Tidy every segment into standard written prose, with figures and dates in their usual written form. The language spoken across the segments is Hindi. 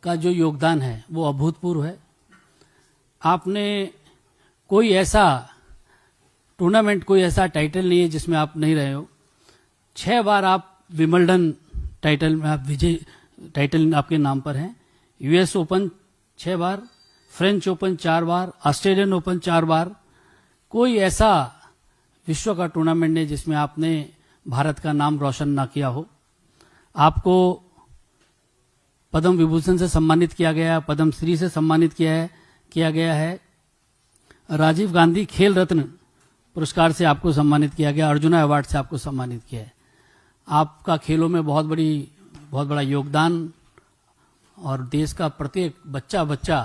का जो योगदान है वो अभूतपूर्व है। आपने कोई ऐसा टूर्नामेंट, कोई ऐसा टाइटल नहीं है जिसमें आप नहीं रहे हो। 6 बार आप विंबलडन टाइटल में आप विजय, टाइटल आपके नाम पर है। यूएस ओपन 6 बार, फ्रेंच ओपन 4 बार, ऑस्ट्रेलियन ओपन 4 बार। कोई ऐसा विश्व का टूर्नामेंट नहीं जिसमें आपने भारत का नाम रोशन ना किया हो। आपको पद्म विभूषण से सम्मानित किया गया है, पद्म श्री से सम्मानित किया गया है। राजीव गांधी खेल रत्न पुरस्कार से आपको सम्मानित किया गया, अर्जुना अवार्ड से आपको सम्मानित किया है। आपका खेलों में बहुत बड़ा योगदान, और देश का प्रत्येक बच्चा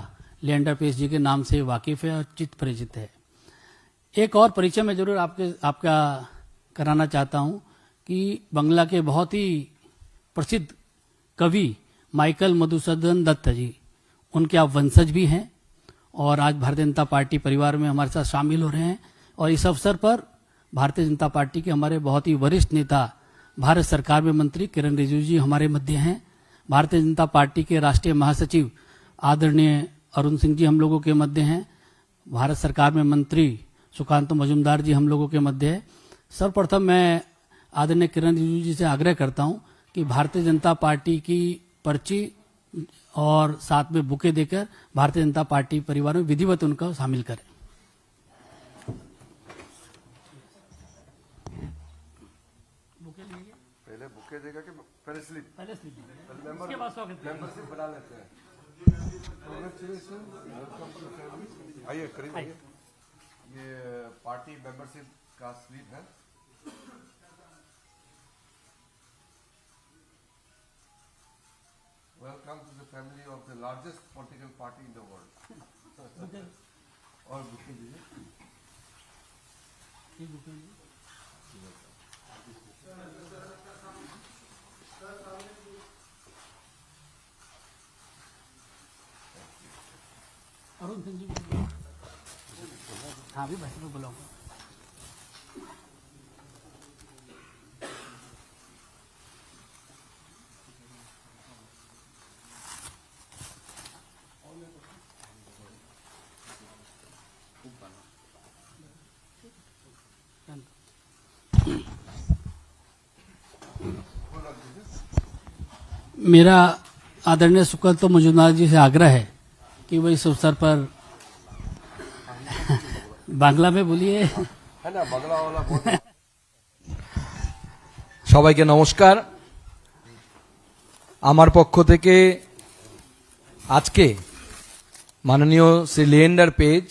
लिएंडर पेस जी के नाम से वाकिफ है और चित परिचित है। एक और परिचय मैं जरूर आपका कराना चाहता हूं कि बांग्ला के बहुत ही प्रसिद्ध कवि माइकल मधुसूदन दत्त जी, उनके आप वंशज भी हैं और आज भारतीय जनता पार्टी परिवार में हमारे साथ शामिल हो रहे हैं। और इस अवसर पर भारतीय जनता पार्टी के हमारे बहुत ही वरिष्ठ नेता, भारत सरकार में मंत्री किरण रिजिजू जी हमारे मध्य हैं। भारतीय जनता पार्टी के राष्ट्रीय महासचिव आदरणीय अरुण सिंह जी हम लोगों के मध्य हैं। भारत सरकार में मंत्री सुकांत मजुमदार जी हम लोगों के मध्य है। सर्वप्रथम मैं आदरणीय किरण रिजिजू जी से आग्रह करता हूं कि भारतीय जनता पार्टी की पर्ची और साथ में बुके देकर भारतीय जनता पार्टी परिवार में विधिवत उनका शामिल करें। पहले बुके देगा कि पहले स्लिप? पहले स्लिप उसके बाद मेंबरशिप बना लेते हैं। आइए करीब आइए। ये पार्टी मेंबरशिप का स्लिप है। Welcome to the family of the largest political party in the world. और बुके दीजिए। अरुण सिंह जी, हाँ भी भाई मैं बुलाऊंगा। मेरा आदरणीय सुकांत मजुमदार जी से आग्रह है कि वो इस अवसर पर बांग्ला में बोलिए। है ना, बांग्ला वाला बोल। সবাইকে নমস্কার। আমার পক্ষ থেকে আজকে মাননীয় শ্রী লিয়েন্ডার পেজ,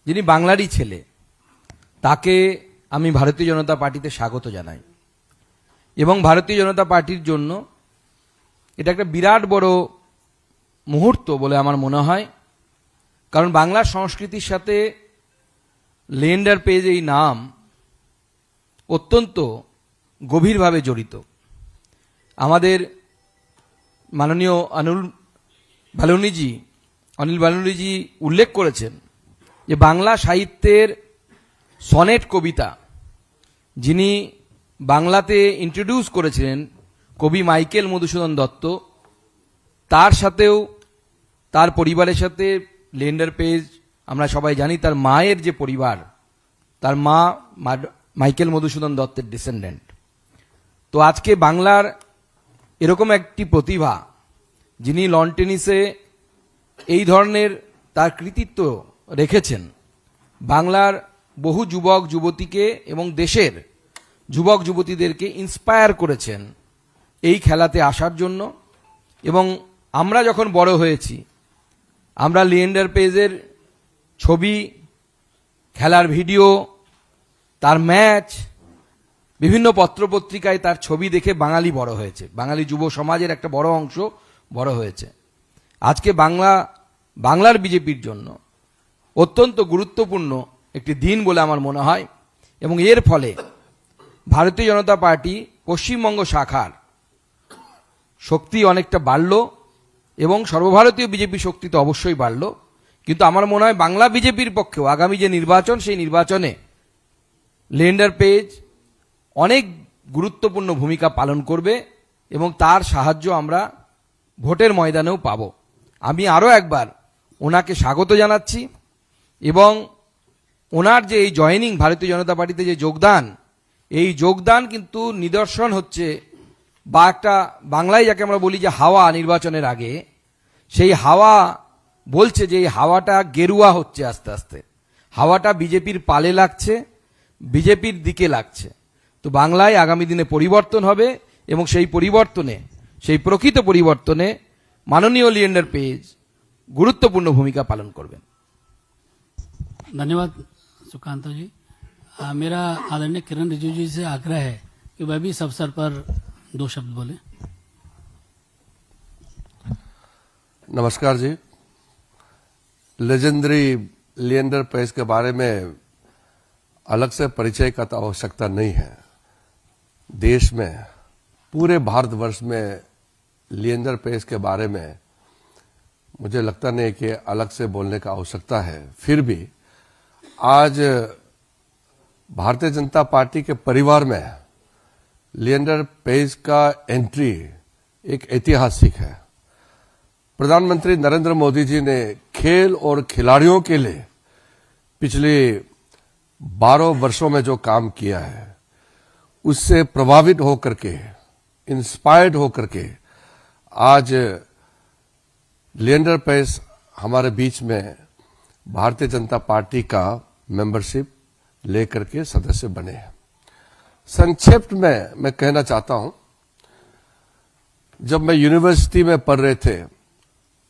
যিনি বাংলারই ছেলে, তাকে আমি ভারতীয় জনতা পার্টিতে স্বাগত জানাই। এবং ভারতীয় জনতা পার্টির জন্য এটা একটা বিরাট বড় মুহূর্ত বলে আমার মনে হয়। কারণ বাংলা সংস্কৃতির সাথে লিয়েন্ডার পেজ এই নাম অত্যন্ত গভীরভাবে জড়িত। আমাদের মাননীয় অনিল বালুনিজি উল্লেখ করেছেন যে বাংলা সাহিত্যের সনেট কবিতা যিনি বাংলাতে ইন্ট্রোডিউস করেছিলেন কবি মাইকেল মধুসূদন দত্ত, তার সাথেও তার পরিবারের সাথে লিয়েন্ডার পেজ, আমরা সবাই জানি তার মায়ের যে পরিবার, তার মা মাইকেল মধুসূদন দত্তের ডিসেন্ডেন্ট। তো আজকে বাংলার এরকম একটি প্রতিভা যিনি লন টেনিসে এই ধরনের তার কৃতিত্ব রেখেছেন, বাংলার বহু যুবক যুবতীকে এবং দেশের যুবক যুবতীদেরকে ইন্সপায়ার করেছেন এই খেলাতে আসার জন্য। এবং আমরা যখন বড় হয়েছি, আমরা লিয়েন্ডার পেজের ছবি, খেলার ভিডিও, তার ম্যাচ, বিভিন্ন পত্রপত্রিকায় তার ছবি দেখে বাঙালি বড় হয়েছে, বাঙালি যুব সমাজের একটা বড় অংশ বড় হয়েছে। আজকে বাংলার বিজেপির জন্য অত্যন্ত গুরুত্বপূর্ণ একটি দিন বলে আমার মনে হয়। এবং এর ফলে ভারতীয় জনতা পার্টি পশ্চিমবঙ্গ শাখার শক্তি অনেকটা বাড়ল এবং সর্বভারতীয় বিজেপি শক্তি তো অবশ্যই বাড়ল। কিন্তু আমার মনে হয় বাংলা বিজেপির পক্ষেও আগামী যে নির্বাচন, সেই নির্বাচনে লিয়েন্ডার পেজ অনেক গুরুত্বপূর্ণ ভূমিকা পালন করবে এবং তার সাহায্য আমরা ভোটের ময়দানেও পাবো। আমি আরো একবার ওনাকে স্বাগত জানাচ্ছি এবং ওনার যে এই জয়েনিং ভারতীয় জনতা পার্টিতে যে যোগদান, এই যোগদান কিন্তু নিদর্শন হচ্ছে বা একটা বাংলায় যাকে আমরা বলি যে হাওয়া নির্বাচনের আগে, সেই হাওয়া বলছে যে এই হাওয়াটা গেরুয়া হচ্ছে আস্তে আস্তে, হাওয়াটা বিজেপির পালে লাগছে, বিজেপির দিকে লাগছে। তো বাংলায় আগামী দিনে পরিবর্তন হবে এবং সেই পরিবর্তনে, সেই প্রকৃত পরিবর্তনে মাননীয় লিয়েন্ডার পেজ গুরুত্বপূর্ণ ভূমিকা পালন করবেন। धन्यवाद सुकांत जी। मेरा आदरणीय किरण रिजिजू जी से आग्रह है कि वह भी इस अवसर पर 2 शब्द बोले। नमस्कार जी। लेजेंडरी लिएंडर पेस के बारे में अलग से परिचय का तो आवश्यकता नहीं है। देश में, पूरे भारतवर्ष में लिएंडर पेस के बारे में मुझे लगता नहीं कि अलग से बोलने का आवश्यकता है। फिर भी आज भारतीय जनता पार्टी के परिवार में लिएंडर पेस का एंट्री एक ऐतिहासिक है। प्रधानमंत्री नरेंद्र मोदी जी ने खेल और खिलाड़ियों के लिए पिछले 12 वर्षों में जो काम किया है, उससे प्रभावित होकर के, इंस्पायर्ड होकर के आज लिएंडर पेस हमारे बीच में भारतीय जनता पार्टी का मेंबरशिप लेकर के सदस्य बने हैं। संक्षिप्त में मैं कहना चाहता हूं, जब मैं यूनिवर्सिटी में पढ़ रहे थे,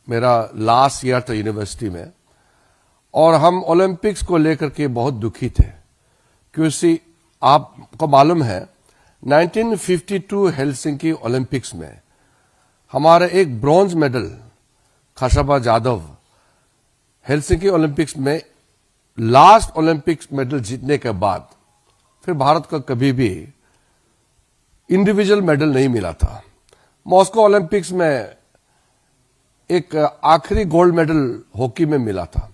मेरा लास्ट ईयर था यूनिवर्सिटी में, और हम ओलंपिक्स को लेकर के बहुत दुखी थे, क्योंकि आपको मालूम है 1952 हेलसिंकी ओलंपिक्स में हमारा एक bronze medal Khashaba Jadhav Helsinki Olympics में लास्ट ओलंपिक्स मेडल जीतने के बाद फिर भारत को कभी भी इंडिविजुअल मेडल नहीं मिला था। मॉस्को ओलंपिक्स में एक आखिरी गोल्ड मेडल हॉकी में मिला था।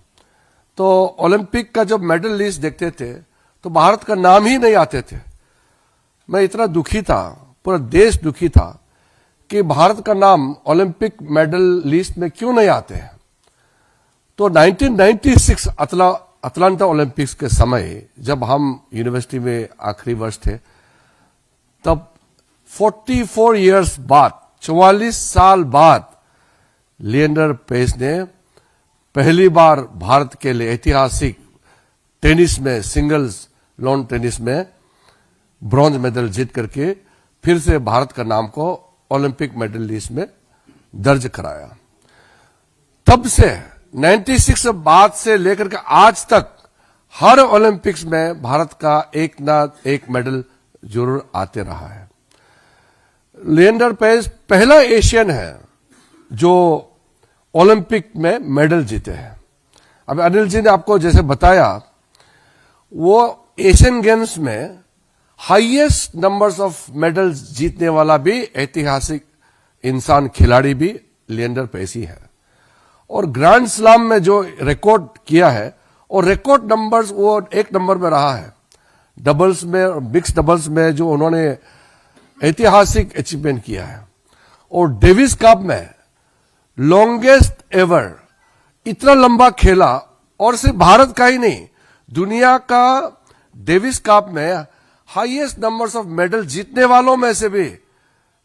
तो ओलंपिक का जब मेडल लिस्ट देखते थे तो भारत का नाम ही नहीं आते थे। मैं इतना दुखी था, पूरा देश दुखी था कि भारत का नाम ओलंपिक मेडल लिस्ट में क्यों नहीं आते हैं। तो 1996 अटलांटा ओलंपिक्स के समय जब हम यूनिवर्सिटी में आखिरी वर्ष थे, तब 44 इयर्स बाद, 44 साल बाद लिएंडर पेस ने पहली बार भारत के लिए ऐतिहासिक टेनिस में, सिंगल्स लॉन टेनिस में ब्रॉन्ज मेडल जीत करके फिर से भारत का नाम को ओलंपिक मेडल लिस्ट में दर्ज कराया। तब से 96 बाद से लेकर के आज तक हर ओलंपिक्स में भारत का एक ना एक मेडल जरूर आते रहा है। लिएंडर पेस पहला एशियन है जो ओलंपिक में मेडल जीते हैं। अब अनिल जी ने आपको जैसे बताया, वो एशियन गेम्स में हाईएस्ट नंबर्स ऑफ मेडल्स जीतने वाला भी ऐतिहासिक इंसान, खिलाड़ी भी लिएंडर पेस ही है। और ग्रैंड स्लैम में जो रिकॉर्ड किया है, और रिकॉर्ड नंबर्स वो एक नंबर में रहा है। डबल्स में और मिक्स डबल्स में जो उन्होंने ऐतिहासिक अचीवमेंट किया है। और डेविस कप में लॉन्गेस्ट एवर इतना लंबा खेला, और सिर्फ भारत का ही नहीं, दुनिया का डेविस कप में हाईएस्ट नंबर्स ऑफ मेडल जीतने वालों में से भी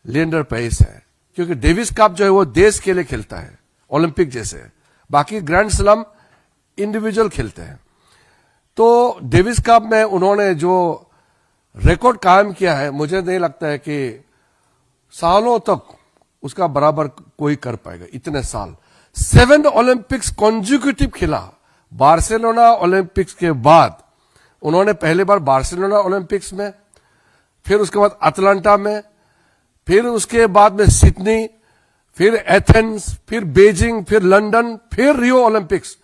लिएंडर पेस है। क्योंकि डेविस कप जो है वो देश के लिए खेलता है, ओलंपिक जैसे। बाकी ग्रैंड स्लैम इंडिविजुअल खेलते हैं। तो डेविस कप में उन्होंने जो रिकॉर्ड कायम किया है, मुझे नहीं लगता है कि सालों तक उसका बराबर कोई कर पाएगा। इतने साल 7 ओलंपिक्स कॉन्जिक्यूटिव खेला। बार्सिलोना ओलंपिक्स के बाद उन्होंने पहली बार बार्सिलोना ओलंपिक्स में, फिर उसके बाद अटलांटा में, फिर उसके बाद में सिडनी, फिर एथेंस, फिर बीजिंग, फिर लंदन, फिर रियो ओलंपिक्स।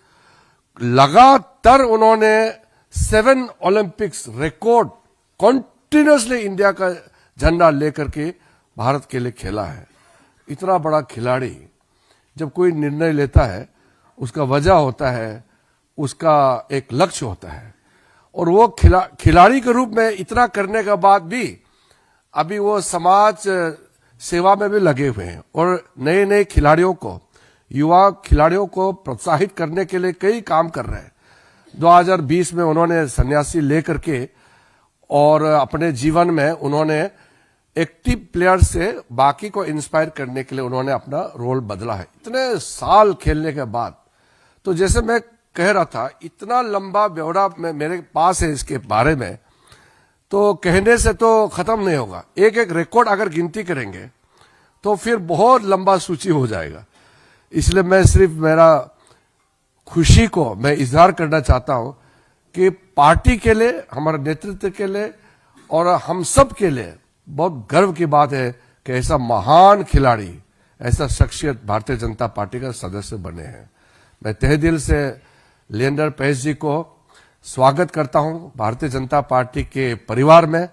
लगातार उन्होंने 7 ओलंपिक्स रिकॉर्ड कॉन्टिन्यूसली इंडिया का झंडा लेकर के भारत के लिए खेला है। इतना बड़ा खिलाड़ी जब कोई निर्णय लेता है, उसका वजह होता है, उसका एक लक्ष्य होता है। और वो खिलाड़ी के रूप में इतना करने के बाद भी अभी वो समाज सेवा में भी लगे हुए हैं और नए नए खिलाड़ियों को, युवा खिलाड़ियों को प्रोत्साहित करने के लिए कई काम कर रहे हैं। 2020 में उन्होंने सन्यासी लेकर के और अपने जीवन में उन्होंने एक्टिव प्लेयर से बाकी को इंस्पायर करने के लिए उन्होंने अपना रोल बदला है इतने साल खेलने के बाद। तो जैसे मैं कह रहा था, इतना लंबा ब्यौरा मेरे पास है इसके बारे में, तो कहने से तो खत्म नहीं होगा। एक एक रिकॉर्ड अगर गिनती करेंगे तो फिर बहुत लंबा सूची हो जाएगा। इसलिए मैं सिर्फ मेरा खुशी को मैं इजहार करना चाहता हूं कि पार्टी के लिए, हमारे नेतृत्व के लिए और हम सब के लिए बहुत गर्व की बात है कि ऐसा महान खिलाड़ी, ऐसा शख्सियत भारतीय जनता पार्टी का सदस्य बने हैं। मैं तहे दिल से लिएंडर पेस जी को स्वागत करता हूं भारतीय जनता पार्टी के परिवार में,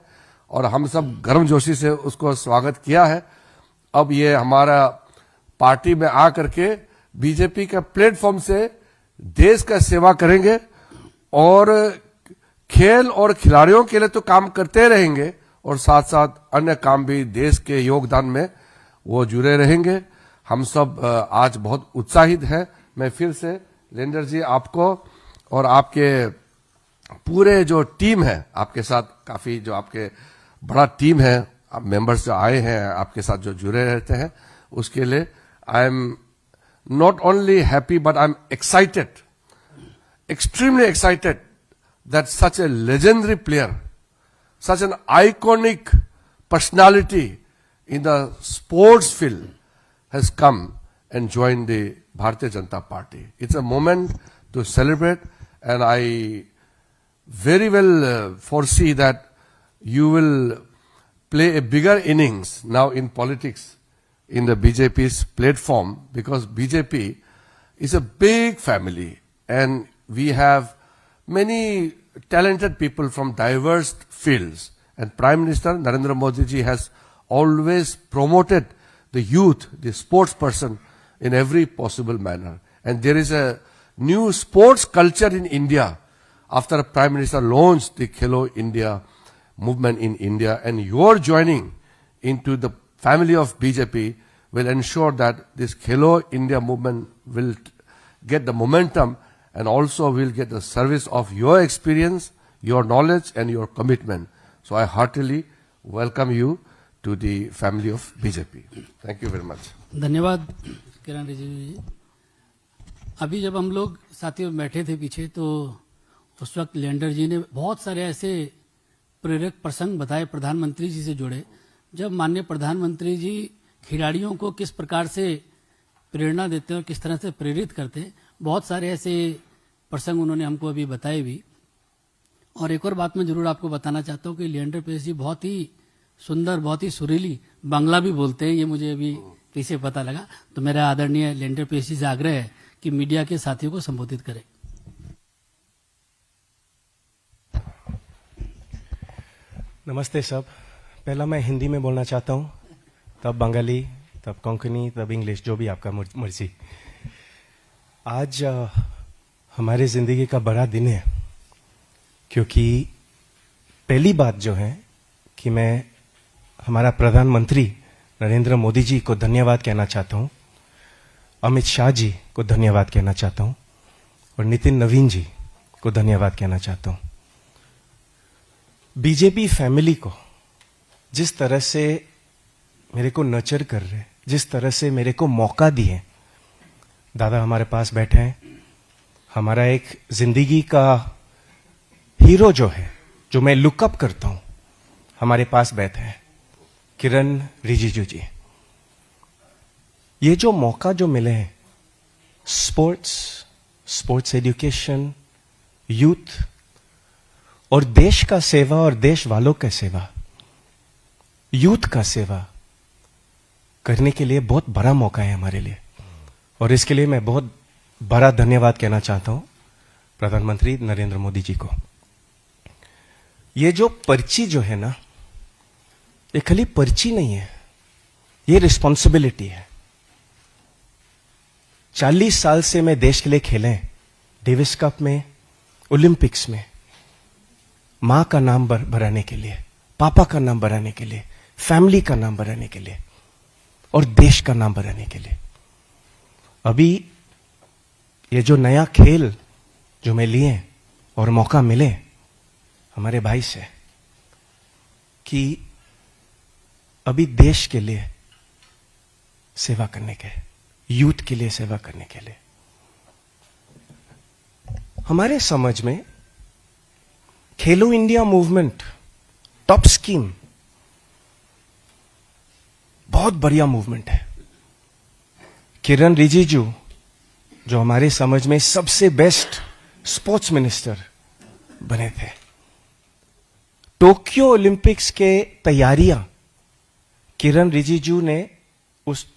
और हम सब गर्मजोशी से उसको स्वागत किया है। अब ये हमारा पार्टी में आकर के बीजेपी का प्लेटफॉर्म से देश का सेवा करेंगे और खेल और खिलाड़ियों के लिए तो काम करते रहेंगे और साथ साथ अन्य काम भी देश के योगदान में वो जुड़े रहेंगे। हम सब आज बहुत उत्साहित हैं। मैं फिर से लिएंडर जी आपको और आपके पूरे जो टीम है, आपके साथ काफी जो आपके बड़ा टीम है, आप मेंबर्स जो आए हैं आपके साथ जो जुड़े रहते हैं, उसके लिए I am not only happy but I'm excited, extremely excited that such a legendary player, such an iconic personality in the sports field has come and joined the Bharatiya Janata Party. It's a moment to celebrate, and I very well foresee that you will play a bigger innings now in politics in the BJP's platform, because BJP is a big family and we have many talented people from diverse fields, and Prime Minister Narendra Modi ji has always promoted the youth, the sports person in every possible manner, and there is a new sports culture in India after Prime Minister launched the Khelo India movement in India, and your joining into the family of BJP will ensure that this Khelo India movement will get the momentum and also will get the service of your experience, your knowledge and your commitment. So I heartily welcome you to the family of BJP. Thank you very much. धन्यवाद किरण रिजिजू जी। अभी जब हम लोग साथियों बैठे थे पीछे, तो उस वक्त लिएंडर जी ने बहुत सारे ऐसे प्रेरक प्रसंग बताए प्रधानमंत्री जी से जुड़े, जब माननीय प्रधानमंत्री जी खिलाड़ियों को किस प्रकार से प्रेरणा देते हैं और किस तरह से प्रेरित करते हैं। बहुत सारे ऐसे प्रसंग उन्होंने हमको अभी बताए भी। और एक और बात मैं जरूर आपको बताना चाहता हूँ कि लिएंडर पेस जी बहुत ही सुंदर, बहुत ही सुरीली बांग्ला भी बोलते हैं, ये मुझे अभी किसी पता लगा। तो मेरा आदरणीय लिएंडर पेस जी से आग्रह है कि मीडिया के साथियों को संबोधित करें। नमस्ते सब। पहला मैं हिंदी में बोलना चाहता हूँ, तब बंगाली, तब कोंकणी, तब इंग्लिश, जो भी आपका मर्जी। आज हमारे जिंदगी का बड़ा दिन है, क्योंकि पहली बात जो है कि मैं हमारा प्रधानमंत्री नरेंद्र मोदी जी को धन्यवाद कहना चाहता हूँ, अमित शाह जी को धन्यवाद कहना चाहता हूँ और नितिन नवीन जी को धन्यवाद कहना चाहता हूँ। बीजेपी फैमिली को जिस तरह से मेरे को नर्चर कर रहे, जिस तरह से मेरे को मौका दिए, दादा हमारे पास बैठे हैं, हमारा एक जिंदगी का हीरो जो है, जो मैं लुकअप करता हूं, हमारे पास बैठे हैं, किरण रिजिजू जी। ये जो मौका जो मिले हैं, स्पोर्ट्स एजुकेशन, यूथ और देश का सेवा और देश वालों का सेवा, यूथ का सेवा करने के लिए बहुत बड़ा मौका है हमारे लिए, और इसके लिए मैं बहुत बड़ा धन्यवाद कहना चाहता हूं प्रधानमंत्री नरेंद्र मोदी जी को। ये जो पर्ची जो है ना, ये खाली पर्ची नहीं है, ये रिस्पॉन्सिबिलिटी है। 40 साल से मैं देश के लिए खेले, डेविस कप में, ओलंपिक्स में, मां का नाम बढ़ाने के लिए, पापा का नाम बढ़ाने के लिए, फैमिली का नाम बढ़ाने के लिए। और देश का नाम बनाने के लिए। अभी ये जो नया खेल जो मैं लिए और मौका मिले हमारे भाई से कि अभी देश के लिए सेवा करने के, यूथ के लिए सेवा करने के लिए, हमारे समझ में खेलो इंडिया मूवमेंट टॉप स्कीम बहुत बढ़िया मूवमेंट है। किरण रिजिजू जो हमारे समझ में सबसे बेस्ट स्पोर्ट्स मिनिस्टर बने थे, टोक्यो ओलंपिक्स के तैयारियां किरण रिजिजू ने, उस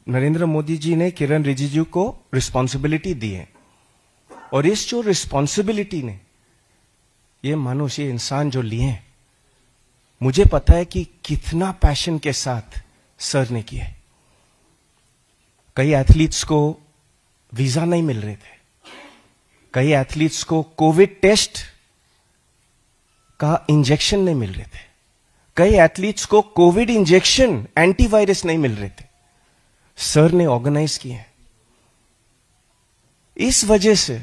नरेंद्र मोदी जी ने किरण रिजिजू को रिस्पॉन्सिबिलिटी दी है। और इस जो रिस्पॉन्सिबिलिटी ने ये मनुष्य, ये इंसान जो लिए हैं, मुझे पता है कि कितना पैशन के साथ सर ने किए। कई एथलीट्स को वीजा नहीं मिल रहे थे, कई एथलीट्स को कोविड टेस्ट का इंजेक्शन नहीं मिल रहे थे, कई एथलीट्स को कोविड इंजेक्शन एंटीवायरस नहीं मिल रहे थे, सर ने ऑर्गेनाइज किए हैं। इस वजह से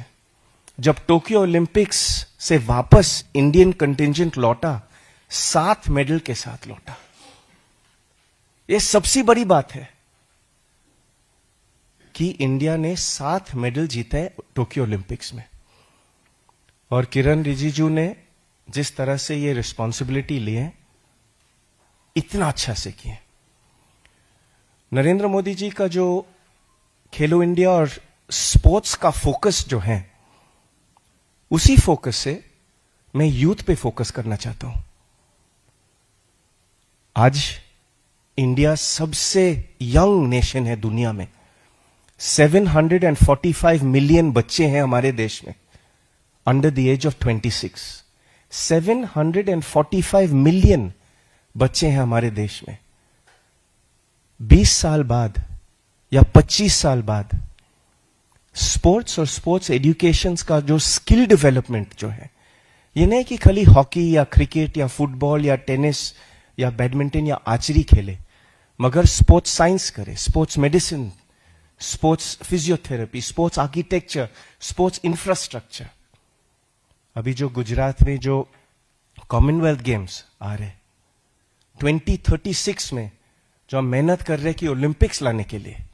जब टोक्यो ओलंपिक्स से वापस इंडियन कंटिंजेंट लौटा, 7 मेडल के साथ लौटा। यह सबसे बड़ी बात है कि इंडिया ने 7 मेडल जीते टोक्यो ओलंपिक्स में। और किरण रिजिजू ने जिस तरह से ये रिस्पॉन्सिबिलिटी ली है, इतना अच्छा से किए। नरेंद्र मोदी जी का जो खेलो इंडिया और स्पोर्ट्स का फोकस जो है, उसी फोकस से मैं यूथ पे फोकस करना चाहता हूं। आज इंडिया सबसे यंग नेशन है दुनिया में। 745 मिलियन बच्चे हैं हमारे देश में under the age of 26। 745 million बच्चे हैं हमारे देश में। 20 साल बाद या 25 साल बाद स्पोर्ट्स और स्पोर्ट्स एजुकेशन का जो स्किल डेवलपमेंट जो है, ये नहीं कि खाली हॉकी या क्रिकेट या फुटबॉल या टेनिस या बैडमिंटन या आर्चरी खेले, मगर स्पोर्ट्स साइंस करे, sports medicine, sports physiotherapy, sports architecture, sports infrastructure. अभी जो गुजरात में जो कॉमनवेल्थ गेम्स आ रहे 2036 में, जो हम मेहनत कर रहे कि ओलंपिक्स लाने के लिए,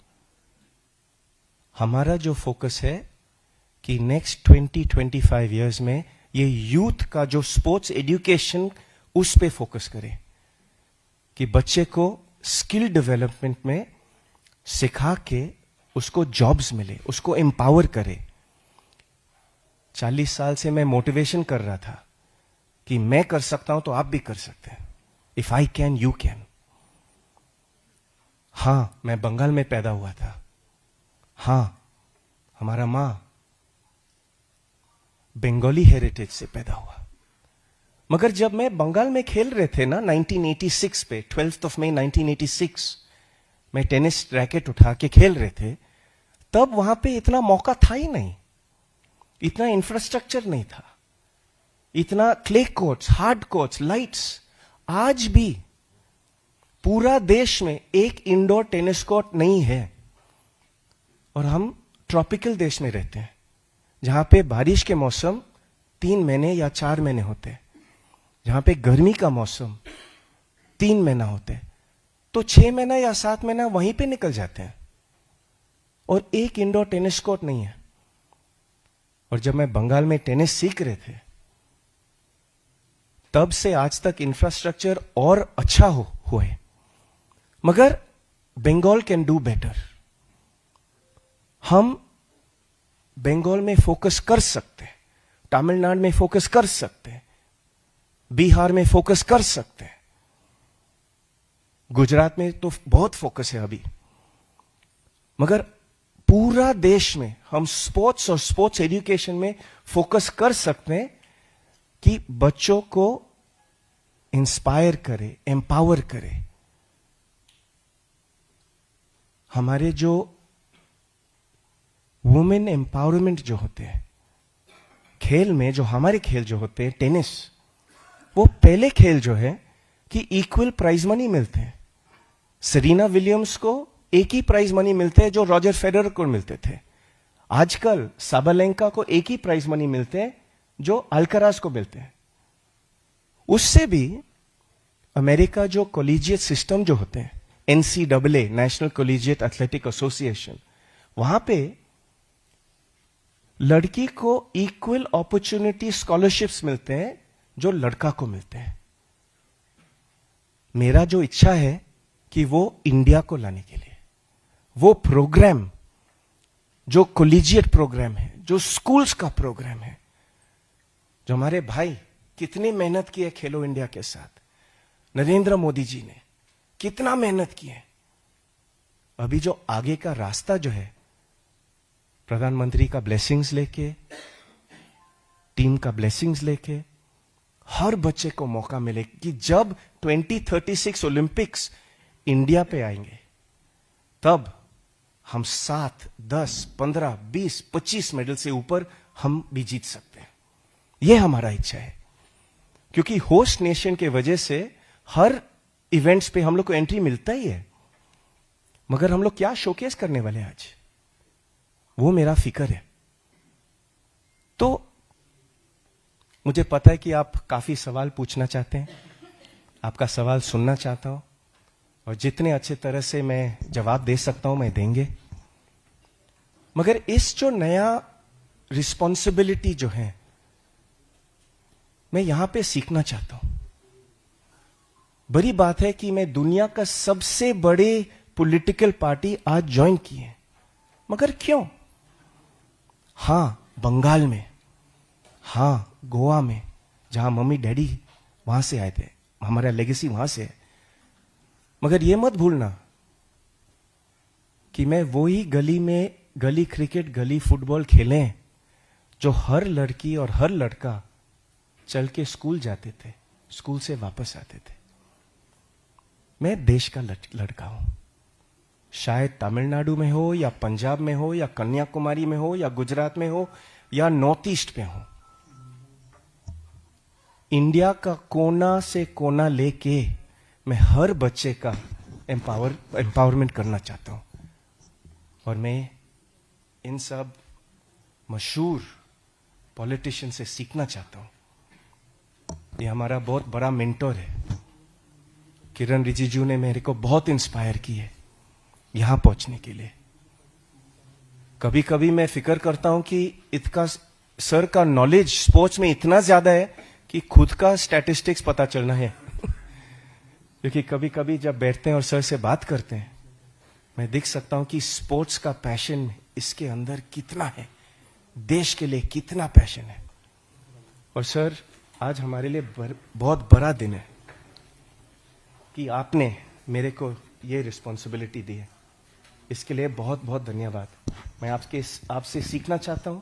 हमारा जो फोकस है कि नेक्स्ट 20-25 इयर्स में ये यूथ का जो स्पोर्ट्स एजुकेशन, उस पे फोकस करें कि बच्चे को स्किल डेवलपमेंट में सिखा के उसको जॉब्स मिले, उसको एम्पावर करे। 40 साल से मैं मोटिवेशन कर रहा था कि मैं कर सकता हूं तो आप भी कर सकते हैं। If I can you can. हां, मैं बंगाल में पैदा हुआ था। हां, हमारा मां बंगाली हेरिटेज से पैदा हुआ। मगर जब मैं बंगाल में खेल रहे थे ना 1986 पे, 12 मई 1986, मैं टेनिस रैकेट उठा के खेल रहे थे, तब वहां पे इतना मौका था ही नहीं, इतना इंफ्रास्ट्रक्चर नहीं था, इतना clay courts, hard courts, lights. आज भी पूरा देश में एक इंडोर टेनिस कोर्ट नहीं है। और हम ट्रॉपिकल देश में रहते हैं जहां पे बारिश के मौसम 3 महीने या 4 महीने होते हैं, जहां पे गर्मी का मौसम 3 महीना होते हैं, तो 6 महीना या 7 महीना वहीं पे निकल जाते हैं। और एक इंडोर टेनिस कोर्ट नहीं है। और जब मैं बंगाल में टेनिस सीख रहे थे, तब से आज तक इंफ्रास्ट्रक्चर और अच्छा हुए, मगर बंगाल कैन डू बेटर। हम बंगाल में फोकस कर सकते हैं, तमिलनाडु में फोकस कर सकते हैं, बिहार में फोकस कर सकते हैं, गुजरात में तो बहुत फोकस है अभी, मगर पूरा देश में हम स्पोर्ट्स और स्पोर्ट्स एजुकेशन में फोकस कर सकते हैं कि बच्चों को इंस्पायर करे, एम्पावर करे। हमारे जो वुमेन एम्पावरमेंट जो होते हैं खेल में, जो हमारे खेल जो होते हैं टेनिस, वो पहले खेल जो है कि इक्वल प्राइज मनी मिलते हैं। सेरेना विलियम्स को एक ही प्राइज मनी मिलते हैं जो रॉजर फेडरर को मिलते थे। आजकल साबालेंका को एक ही प्राइज मनी मिलते हैं जो अल्कराज को मिलते हैं। उससे भी अमेरिका जो कॉलेजिएट सिस्टम जो होते हैं, NCAA national collegiate athletic association, वहां पे लड़की को इक्वल अपॉर्चुनिटी स्कॉलरशिप्स मिलते हैं जो लड़का को मिलते हैं। मेरा जो इच्छा है कि वो इंडिया को लाने के लिए वो प्रोग्राम जो कॉलेजिएट प्रोग्राम है, जो स्कूल्स का प्रोग्राम है, जो हमारे भाई कितनी मेहनत की है खेलो इंडिया के साथ, नरेंद्र मोदी जी ने कितना मेहनत की है। अभी जो आगे का रास्ता जो है, प्रधानमंत्री का ब्लेसिंग्स लेके, टीम का ब्लेसिंग्स लेके, हर बच्चे को मौका मिले कि जब 2036 ओलंपिक्स इंडिया पे आएंगे तब हम 7, 10, 15, 20, 25 मेडल से ऊपर हम भी जीत सकते हैं। यह हमारा इच्छा है, क्योंकि होस्ट नेशन के वजह से हर इवेंट्स पे हम लोग को एंट्री मिलता ही है, मगर हम लोग क्या शोकेस करने वाले हैं आज, वो मेरा फिक्र है। तो मुझे पता है कि आप काफी सवाल पूछना चाहते हैं, आपका सवाल सुनना चाहता हूं, और जितने अच्छे तरह से मैं जवाब दे सकता हूं मैं देंगे। मगर इस जो नया रिस्पॉन्सिबिलिटी जो है, मैं यहां पे सीखना चाहता हूं। बड़ी बात है कि मैं दुनिया का सबसे बड़े पॉलिटिकल पार्टी आज ज्वाइन की है, मगर क्यों? हां, बंगाल में, हां गोवा में, जहां मम्मी डैडी वहां से आए थे, हमारा लेगेसी वहां से है। मगर यह मत भूलना कि मैं वही गली में गली क्रिकेट, गली फुटबॉल खेले जो हर लड़की और हर लड़का चल के स्कूल जाते थे, स्कूल से वापस आते थे। मैं देश का लड़का हूं, शायद तमिलनाडु में हो या पंजाब में हो या कन्याकुमारी में हो या गुजरात में हो या नॉर्थ ईस्ट में हो, इंडिया का कोना से कोना लेके मैं हर बच्चे का एम्पावरमेंट करना चाहता हूं। और मैं इन सब मशहूर पॉलिटिशियन से सीखना चाहता हूं। ये हमारा बहुत बड़ा मेंटोर है, किरण रिजिजू ने मेरे को बहुत इंस्पायर की है यहां पहुंचने के लिए। कभी कभी मैं फिक्र करता हूं कि इसका सर का नॉलेज स्पोर्ट्स में इतना ज्यादा है कि खुद का स्टैटिस्टिक्स पता चलना है क्योंकि कभी कभी जब बैठते हैं और सर से बात करते हैं, मैं देख सकता हूं कि स्पोर्ट्स का पैशन इसके अंदर कितना है, देश के लिए कितना पैशन है। और सर, आज हमारे लिए बहुत बड़ा दिन है कि आपने मेरे को ये रिस्पॉन्सिबिलिटी दी है। इसके लिए बहुत बहुत धन्यवाद। मैं आपसे सीखना चाहता हूं,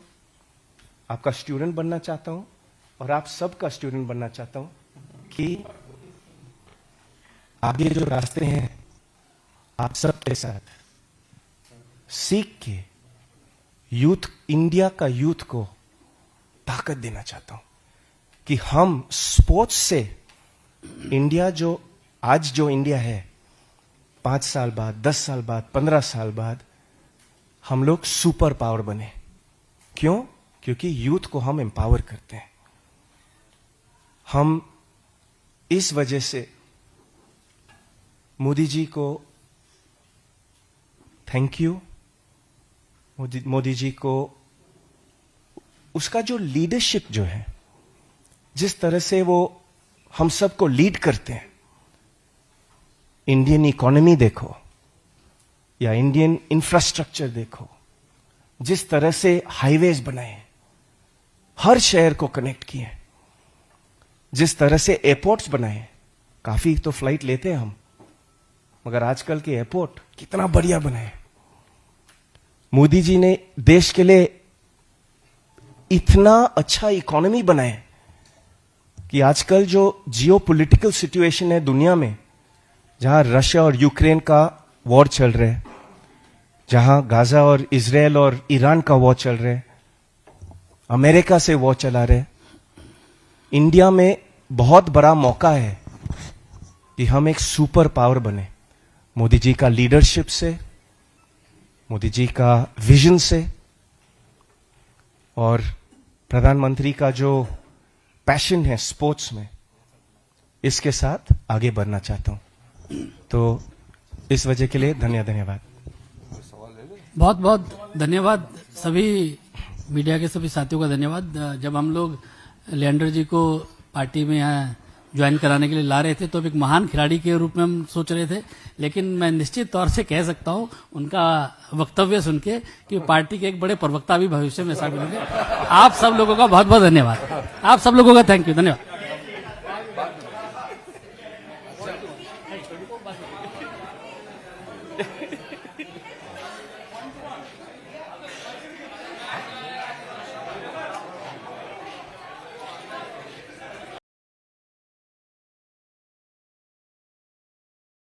आपका स्टूडेंट बनना चाहता हूं, और आप सबका स्टूडेंट बनना चाहता हूं कि आगे जो रास्ते हैं आप सबके साथ सीख के यूथ, इंडिया का यूथ को ताकत देना चाहता हूं कि हम स्पोर्ट्स से इंडिया जो आज जो इंडिया है 5 साल बाद, 10 साल बाद, 15 साल बाद हम लोग सुपर पावर बने। क्यों? क्योंकि यूथ को हम एम्पावर करते हैं। हम इस वजह से मोदी जी को थैंक यू, मोदी जी को उसका जो लीडरशिप जो है, जिस तरह से वो हम सबको लीड करते हैं, इंडियन इकोनॉमी देखो या इंडियन इंफ्रास्ट्रक्चर देखो, जिस तरह से हाईवेज बनाए, हर शहर को कनेक्ट किए, जिस तरह से एयरपोर्ट्स बनाए, काफी तो फ्लाइट लेते हैं हम, मगर आजकल के एयरपोर्ट कितना बढ़िया बनाए। मोदी जी ने देश के लिए इतना अच्छा इकोनॉमी बनाए कि आजकल जो जियोपॉलिटिकल सिचुएशन है दुनिया में, जहां रशिया और यूक्रेन का वॉर चल रहा है, जहां गाजा और इजराइल और ईरान का वॉर चल रहा है, अमेरिका से वॉर चला रहे, इंडिया में बहुत बड़ा मौका है कि हम एक सुपर पावर बने। मोदी जी का लीडरशिप से, मोदी जी का विजन से और प्रधानमंत्री का जो पैशन है स्पोर्ट्स में, इसके साथ आगे बढ़ना चाहता हूं। तो इस वजह के लिए धन्यवाद। बहुत बहुत धन्यवाद सभी मीडिया के सभी साथियों का धन्यवाद। जब हम लोग लिएंडर जी को पार्टी में यहाँ ज्वाइन कराने के लिए ला रहे थे तो एक महान खिलाड़ी के रूप में हम सोच रहे थे, लेकिन मैं निश्चित तौर से कह सकता हूँ उनका वक्तव्य सुन के कि पार्टी के एक बड़े प्रवक्ता भी भविष्य में साबित होंगे। आप सब लोगों का बहुत बहुत धन्यवाद। आप सब लोगों का थैंक यू, धन्यवाद।